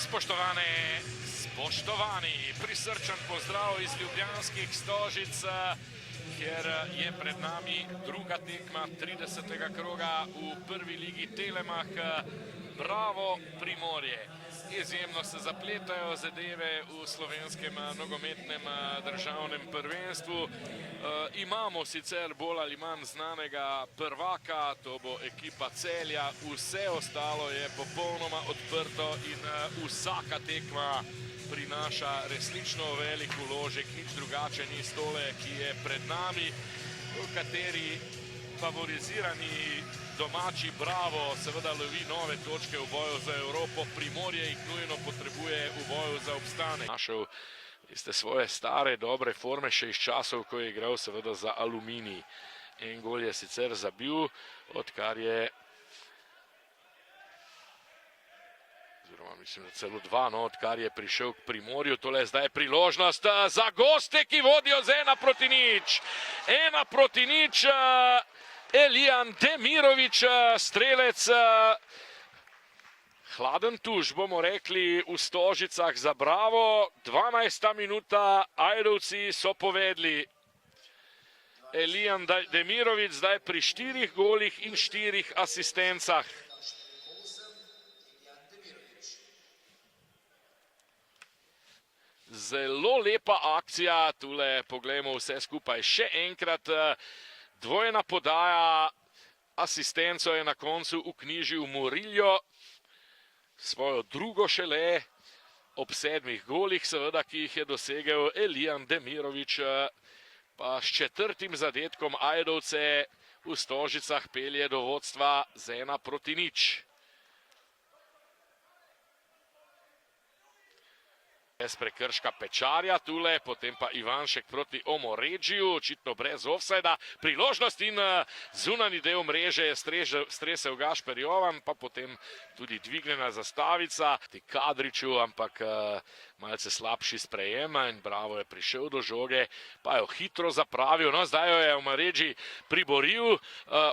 Spoštovane, spoštovani, prisrčen pozdrav iz ljubljanskih Stožic, kjer je pred nami druga tekma 30. kroga v prvi ligi Telemach. Bravo Primorje! Izjemno se zapletajo zadeve v slovenskem nogometnem državnem prvenstvu. Imamo sicer bolj ali manj znanega prvaka, to bo ekipa Celja, vse ostalo je popolnoma odprto in vsaka tekma prinaša resnično velik vložek, nič drugače ni stole, ki je pred nami, v kateri favorizirani domači Bravo seveda lovi nove točke v boju za Evropo. Primorje jih nujno potrebuje v boju za obstanek. Našel ste svoje stare, dobre forme še iz časov, ko je igral seveda za Aluminij. En gol je sicer zabil, odkar je, oziroma mislim, da celo dva, no, odkar je prišel k Primorju. Tole je zdaj priložnost za goste, ki vodijo z 1-0. 1-0. Elijan Demirović, strelec, hladen tuš, bomo rekli, v Stožicah za Bravo. 12. minuta, Ajdovci so povedli. Elijan Demirović zdaj pri 4 golih in 4 asistencah. Zelo lepa akcija, tule poglejmo vse skupaj še enkrat. Dvojna podaja, asistenco je na koncu vknjižil Murillo, svojo drugo šele, ob 7 golih seveda, ki jih je dosegel Elijan Demirović, pa s 4. zadetkom Ajdovce v Stožicah pelje do vodstva z 1-0. Bez prekrška Pečarja tule, potem pa Ivanšek proti Omoredžiju, očitno brez ofsajda. Priložnost in zunani del mreže je stresel Gašper Jovan, pa potem tudi dvignjena zastavica Kadriću, ampak malce slabši sprejem in Bravo je prišel do žoge, pa jo hitro zapravil. No, zdaj jo je Omoredži priboril.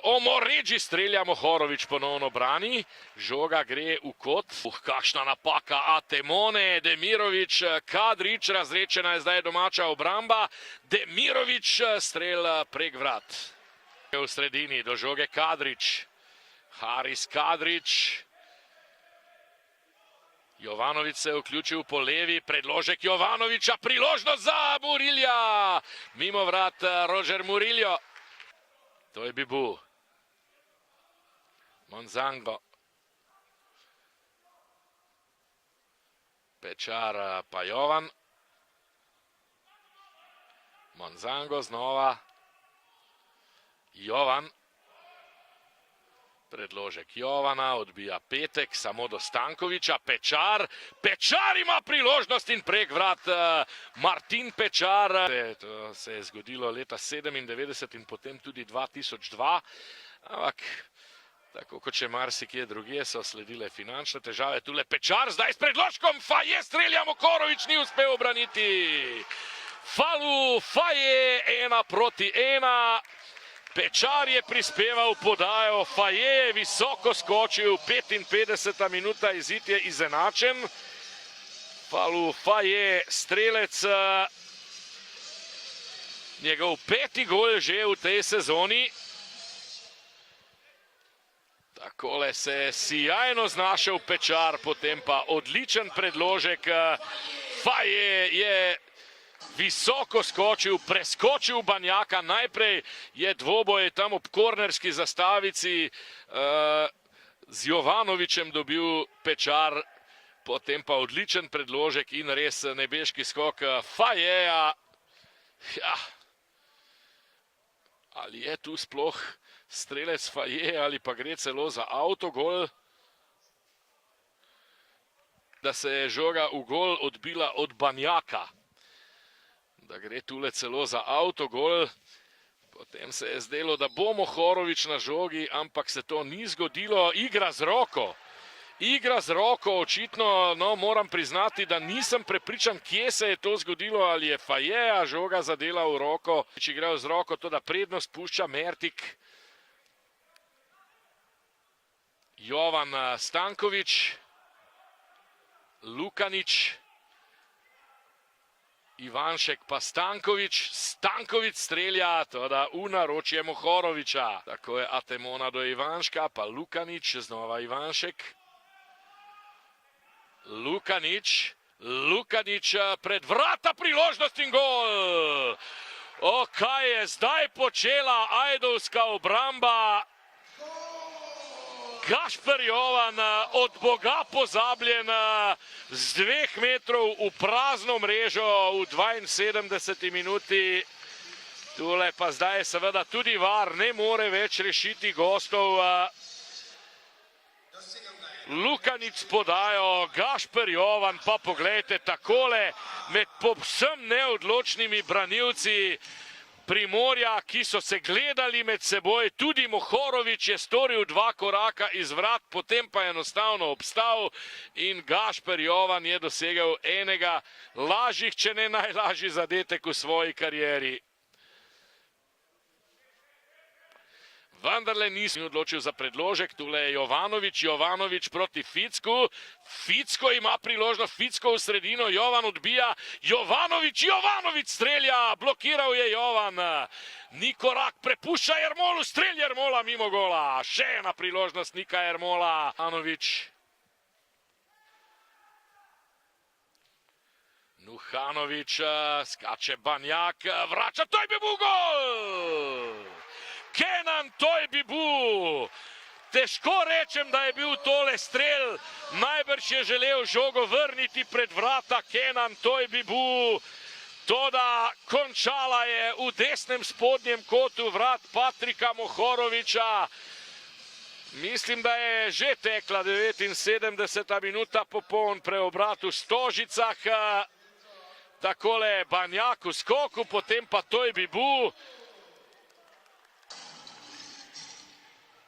Omoredži strelja, Mohorović ponovno brani. Žoga gre v kot. Kakšna napaka Atemone, Demirović, Kadrić, razrečena je zdaj domača obramba. Demirović, strel prek vrat. V sredini do žoge Kadrić. Haris Kadrić. Jovanović se je vključil po levi, predložek Jovanovića, priložnost za Murilja. Mimo vrat Roger Murillo. To je Bibu. Monzango. Pečar pa Jovan. Monzango znova. Jovan. Predložek Jovana, odbija Petek, samo do Stankovića. Pečar. Pečar ima priložnost in prek vrat Martin Pečar. To se je zgodilo leta 1997 in potem tudi 2002. Ampak tako kot še marsikje drugje so sledile finančne težave. Tule Pečar zdaj s predložkom. Faje strelja, Mohorović ni uspel obraniti. Falu Faje 1-1. Pečar je prispeval podajo, Faje je visoko skočil, 55. minuta, izid je izenačen. Falu Faje, strelec, njegov 5. gol že v tej sezoni. Takole se je sijajno znašel Pečar, potem pa odličen predložek. Faje je visoko skočil, preskočil Banjaka, najprej je dvoboj tam ob kornerski zastavici z Jovanovićem dobil Pečar, potem pa odličen predložek in res nebeški skok Fajeja. Ja. Ali je tu sploh strelec Faje ali pa gre celo za avtogol? Da se je žoga v gol odbila od Banjaka. Da gre tule celo za avtogol. Potem se je zdelo, da bo Mohorović na žogi, ampak se to ni zgodilo. Igra z roko. Igra z roko, očitno, no, moram priznati, da nisem prepričan, kje se je to zgodilo, ali je Fajeja žoga zadela v roko. Če igra z roko, to da prednost pušča Mertik. Jovan Stanković. Lukanič. Ivanšek pa Stankovič. Stankovič strelja, toda v naročje Mohoroviča. Tako je Atemona do Ivanška, pa Lukanič, znova Ivanšek. Lukanič pred vrata, priložnost in gol. O, kaj je zdaj počela ajdovska obramba. Gašper Jovan, od Boga pozabljen, z 2 metrov v prazno mrežo v 72. minuti. Tule pa zdaj seveda tudi VAR ne more več rešiti gostov. Lukanič podajo, Gašper Jovan pa poglejte takole med povsem neodločnimi branilci Primorja, ki so se gledali med seboj. Tudi Mohorovič je storil 2 koraka iz vrat, potem pa je enostavno obstal in Gašper Jovan je dosegel enega lažjih, če ne najlažji zadetek v svoji karieri. Vendarle nisem odločil za predložek, tule je Jovanovič proti Ficku. Ficko ima priložnost, Ficko v sredino, Jovan odbija, Jovanovič strelja, blokiral je Jovan. Ni korak, prepušča Jermolu, strelj Jermola mimo gola. Še ena priložnost Nika Jermola. Nuhanovič, skače Banjak, vrača, to je bil gol! Kenan Tojbibu. Težko rečem, da je bil tole strel. Najbrž je želel žogo vrniti pred vrata Kenan Tojbibu. Toda končala je v desnem spodnjem kotu vrat Patrika Mohoroviča. Mislim, da je že tekla 79. minuta, popoln preobrat v Stožicah. Takole Banjak v skoku, potem pa Tojbibu.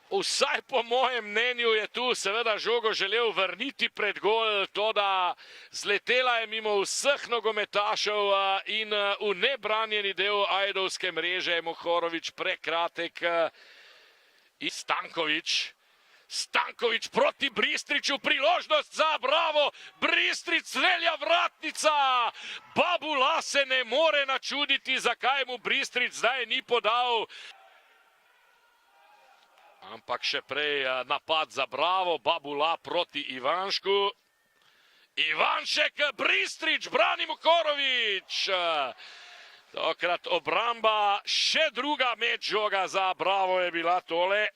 Vsaj po mojem mnenju je tu seveda žogo želel vrniti pred gol, toda zletela je mimo vseh nogometašev in v nebranjeni del ajdovske mreže. Mohorovič prekratek. Stankovič proti Bristriču, priložnost za Bravo. Bristrič strelja, vratnica. Babula se ne more načuditi, zakaj mu Bristrič zdaj ni podal. Ampak še prej napad za Bravo, Babula proti Ivanšku. Ivanšek, Bristrič, brani Mohorovič. Tokrat obramba, še druga meč žoga za Bravo je bila tole.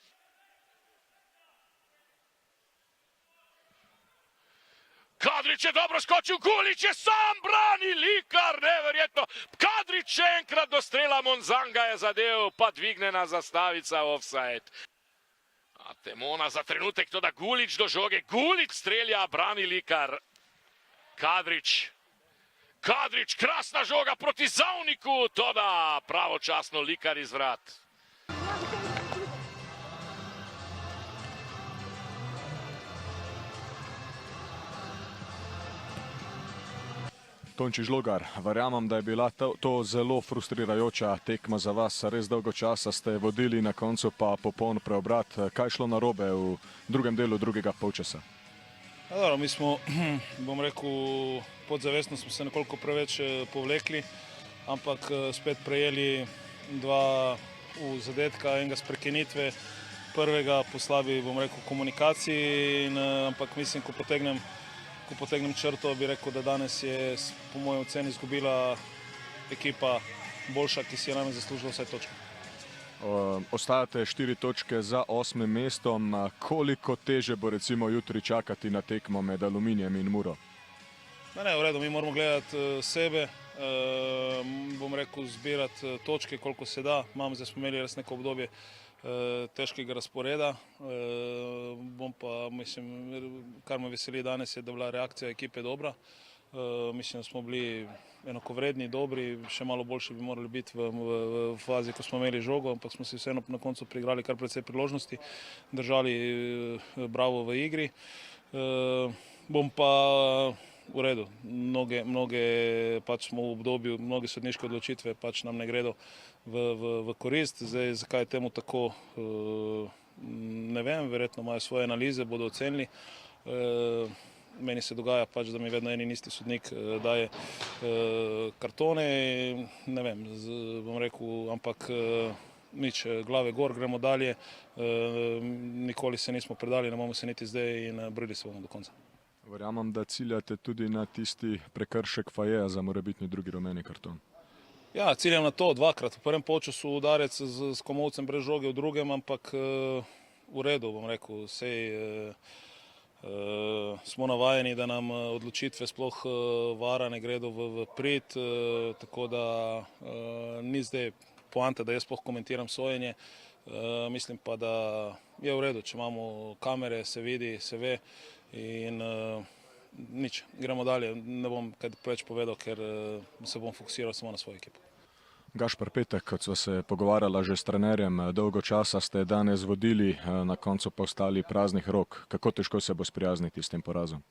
Kadrič je dobro skočil, Gulič je sam, brani Likar, neverjetno. Kadrič še enkrat do strela, Monzanga je zadev, pa dvignena zastavica offside. Atemona za trenutek, to da Gulič do žoge. Gulič strelja, brani Likar. Kadrič, krasna žoga proti Zavniku, to da pravočasno Likar iz vrat. Tonči Žlogar, verjamem, da je bila to zelo frustrirajoča tekma za vas. Res dolgo časa ste vodili, na koncu pa popoln preobrat. Kaj je šlo narobe v drugem delu drugega polčasa? Mi smo, bom rekel, podzavestno smo se nekoliko preveč povlekli, ampak spet prejeli 2 zadetka, enega s prekinitve, prvega po slabi, bom rekel, komunikaciji, ampak mislim, ko potegnem črto, bi rekel, da danes je po mojem oceni izgubila ekipa boljša, ki si je name zaslužila vse točke. Ostajate 4 točke za 8. mestom. Koliko teže bo recimo jutri čakati na tekmo med Aluminijem in Muro? Ne, v redu, mi moramo gledati sebe, bom rekel, zbirati točke, koliko se da. Zdaj smo imeli res neko obdobje težkega razporeda. Bom pa, mislim, kar me veseli danes je, da je bila reakcija ekipe dobra. Mislim, da smo bili enakovredni, dobri, še malo boljši bi morali biti v fazi, ko smo imeli žogo, ampak smo si vseeno na koncu priigrali kar precej priložnosti, držali Bravo v igri. Bom pa v redu, mnoge pač smo v obdobju, mnoge sodniške odločitve pač nam ne gredo v korist. Zdaj, zakaj je temu tako, ne vem, verjetno imajo svoje analize, bodo ocenili. meni se dogaja pač, da mi vedno en in isti sodnik daje kartone, ne vem, bom rekel, ampak nič, glave gor, gremo dalje, nikoli se nismo predali, ne bomo se niti zdaj in borili se bomo do konca. Verjamem, da ciljate tudi na tisti prekršek Fajeja za morebitni drugi rumeni karton. Ja, ciljam na to dvakrat. V prvem polčasu udarec s Komovcem brez žoge, v drugem, ampak v redu, bom rekel, sej smo navajeni, da nam odločitve sploh vara ne gredo v prid, tako da ni zdaj poanta, da jaz sploh komentiram sojenje. Mislim pa, da je v redu, če imamo kamere, se vidi, se ve in nič, gremo dalje. Ne bom kaj preveč povedal, ker se bom fokusiral samo na svojo ekipo. Gašper Petek, kot sva se pogovarjala že s trenerjem, dolgo časa ste danes vodili, na koncu pa ostali praznih rok. Kako težko se bo sprijazniti s tem porazom?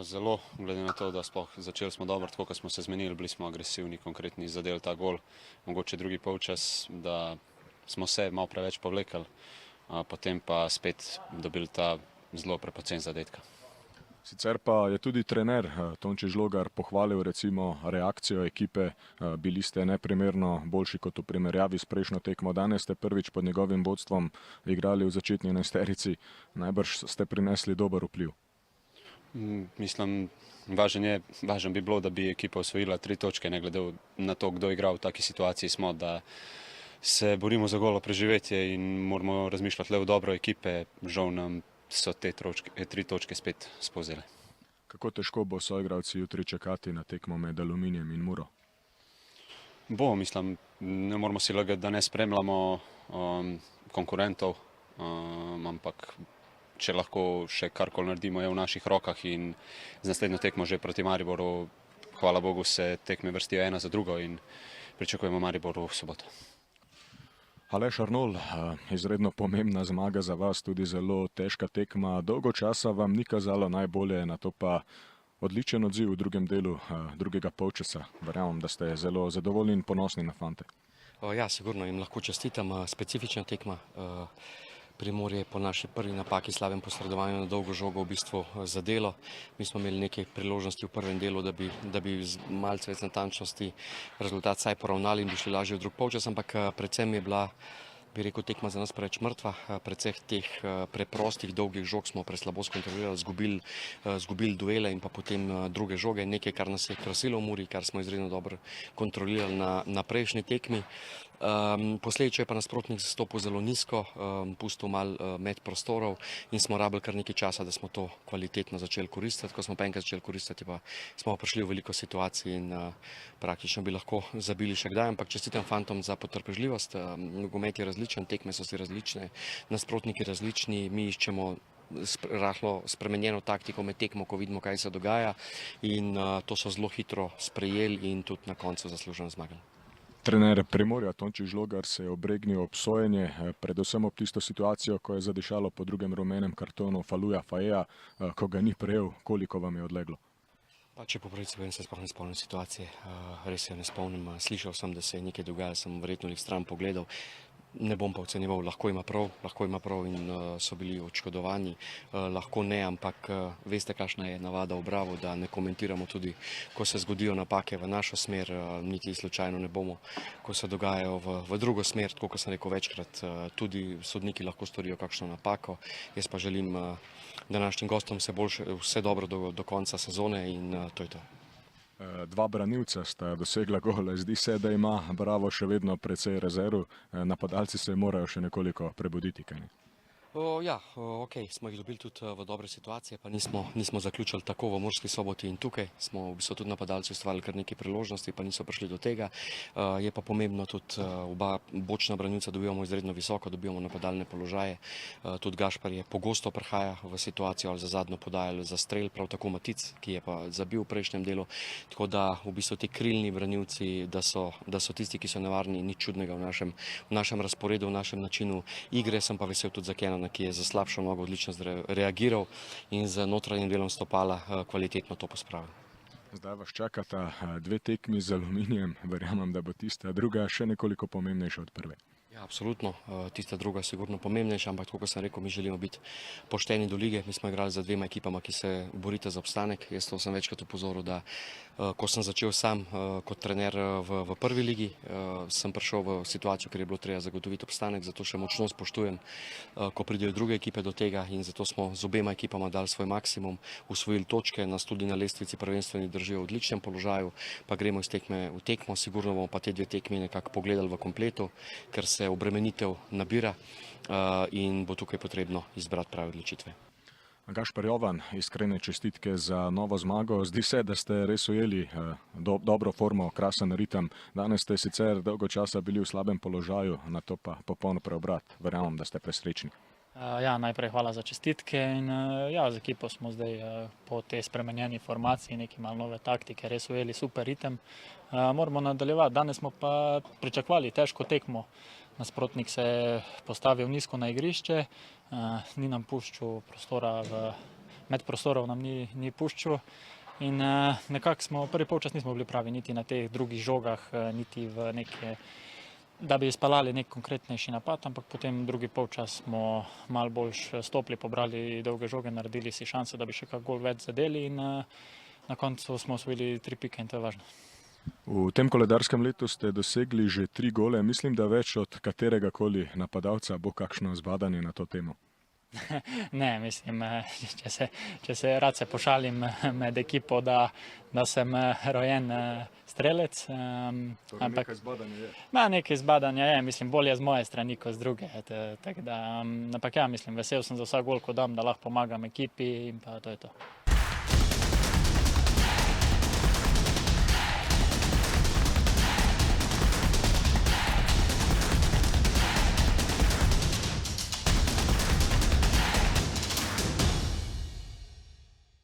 Zelo, glede na to, da sploh začeli smo dobro, tako kot smo se zmenili, bili smo agresivni, konkretni, zadeli ta gol, mogoče drugi polčas, da smo se malo preveč povlekali, potem pa spet dobili ta zelo prepocen zadetka. Sicer pa je tudi trener Tonči Žlogar pohvalil recimo reakcijo ekipe, bili ste neprimerno boljši kot v primerjavi s prejšnjo tekmo. Danes ste prvič pod njegovim vodstvom igrali v začetni enajsterici, najbrž ste prinesli dober vpliv. Mislim, važno bi bilo, da bi ekipa osvojila 3 točke, ne glede na to, kdo igra v taki situaciji smo, da se borimo za golo preživetje in moramo razmišljati le v dobro ekipe, žal nam so te 3 točke spet spolzele. Kako težko bo soigralci jutri čakati na tekmo med Aluminijem in Muro? Mislim, ne moramo si lagati, da ne spremljamo konkurentov, ampak če lahko še karkoli naredimo, je v naših rokah in z naslednjo tekmo že proti Mariboru, hvala Bogu, se tekme vrstijo ena za drugo in pričakujemo Mariboru v soboto. Aleš Arnol, izredno pomembna zmaga za vas, tudi zelo težka tekma. Dolgo časa vam ni kazalo najbolje, na to pa odličen odziv v drugem delu drugega polčasa. Verjamem, da ste zelo zadovoljni in ponosni na fante. Ja, sigurno jim lahko čestitam, specifična tekma. Primorje je po naši prvi napaki, slabem posredovanju na dolgo žogo v bistvu zadelo. Mi smo imeli nekaj priložnosti v prvem delu, da bi z malce več natančnosti rezultat saj poravnali in bi šli lažje v drug polčas, ampak predvsem je bila, bi rekel, tekma za nas preveč mrtva. Predvsem teh preprostih, dolgih žog smo preslabo skontrolirali, zgubili duele in pa potem druge žoge. Nekaj, kar nas je krasilo v Muri, kar smo izredno dobro kontrolirali na prejšnji tekmi. Posledično je pa nasprotnik zastopil zelo nizko, pustil malo med prostorov in smo rabili kar nekaj časa, da smo to kvalitetno začeli koristiti. Ko smo pa enkrat začeli koristiti, pa smo prišli v veliko situacij in praktično bi lahko zabili še kdaj, ampak čestitam fantom za potrpežljivost. Nogomet je različen, tekme so si različne, nasprotniki različni, mi iščemo rahlo spremenjeno taktiko med tekmo, ko vidimo, kaj se dogaja in to so zelo hitro sprejeli in tudi na koncu zasluženo zmagali. Trener Primorja Tonči Žlogar se je obregnil obsojenje, predvsem ob tisto situacijo, ko je zadišalo po drugem rumenem kartonu Faluja Fajeja, ko ga ni prejel. Koliko vam je odleglo? Če po pravici povem, se sploh ne spomnim situacije, res se ne spomnim. Slišal sem, da se je nekaj dogajalo, sem verjetno jih stran pogledal. Ne bom pa ocenjeval, lahko ima prav in so bili očkodovani, lahko ne, ampak veste, kakšna je navada v Bravo, da ne komentiramo tudi, ko se zgodijo napake v našo smer, niti slučajno ne bomo, ko se dogajajo v drugo smer, tako kot sem rekel večkrat, tudi sodniki lahko storijo kakšno napako. Jaz pa želim današnjim gostom vse dobro do konca sezone in to je to. 2 branilca sta dosegla gole, zdi se, da ima Bravo še vedno precej rezerv, napadalci se morajo še nekoliko prebuditi, kaj ne? Ja, ok, smo jih dobili tudi v dobre situacije, pa nismo zaključili tako v Murski Soboti in tukaj. Smo v bistvu tudi napadalci ustvarili kar nekaj priložnosti, pa niso prišli do tega. Je pa pomembno tudi, oba bočna branilca dobivamo izredno visoko, dobivamo napadalne položaje. Tudi Gašper je pogosto prihaja v situacijo ali za zadnjo podajo ali za strel, prav tako Matic, ki je pa zabil v prejšnjem delu. Tako da v bistvu ti krilni branilci, da so tisti, ki so nevarni, nič čudnega v našem razporedu, v našem načinu igre. Sem pa vesel tudi za Kenana, ki je za slabšo nogo odlično reagiral in z notranjim delom stopala kvalitetno to pospravil. Zdaj vas čakata 2 tekmi z Aluminijem, verjamem, da bo tista druga še nekoliko pomembnejša od prve. Ja, absolutno. Tista druga je sigurno pomembnejša, ampak kot sem rekel, mi želimo biti pošteni do lige. Mi smo igrali za dvema ekipama, ki se borita za obstanek. Jaz to sem večkrat opozoril, da ko sem začel sam kot trener v prvi ligi, sem prišel v situacijo, ker je bilo treba zagotoviti obstanek, zato še močno spoštujem, ko pridejo druge ekipe do tega in zato smo z obema ekipama dali svoj maksimum, usvojili točke, nas tudi na lestvici prvenstveni držijo v odličnem položaju, pa gremo iz tekme v tekmo, sigurno bomo pa te dve tekmi nekako pogledali v kompletu, ker se obremenitev nabira in bo tukaj potrebno izbrati prave odločitve. Gašper Jovan, iskrene čestitke za novo zmago. Zdi se, da ste res ujeli dobro formo, krasen ritem. Danes ste sicer dolgo časa bili v slabem položaju, na to pa popoln preobrat. Verjamem, da ste presrečni. Ja, najprej hvala za čestitke in ja, z ekipo smo zdaj po tej spremenjeni formaciji, neki malo nove taktike, res ujeli super ritem. Moramo nadaljevati. Danes smo pa pričakovali težko tekmo. Nasprotnik se je postavil nizko na igrišče, ni nam puščal prostora, med prostorov nam ni puščal in nekako smo prvi polčas nismo bili pravi niti na teh drugih žogah, niti v neke, da bi izpeljali nek konkretnejši napad, ampak potem drugi polčas smo malo bolj stopili, pobrali dolge žoge, naredili si šanse, da bi še kak gol več zadeli in na koncu smo osvojili 3 pike in to je važno. V tem koledarskem letu ste dosegli že 3 gole, mislim, da več od katerega koli napadalca. Bo kakšno zbadanje na to temo? Ne, mislim, če se rad se pošalim med ekipo, da sem rojen strelec. Ampak nekaj zbadanja je. Nekaj zbadanja je, mislim, bolje z moje strani kot z druge. Ampak ja, mislim, vesel sem za vsak gol, ko dam, da lahko pomagam ekipi in pa to je to.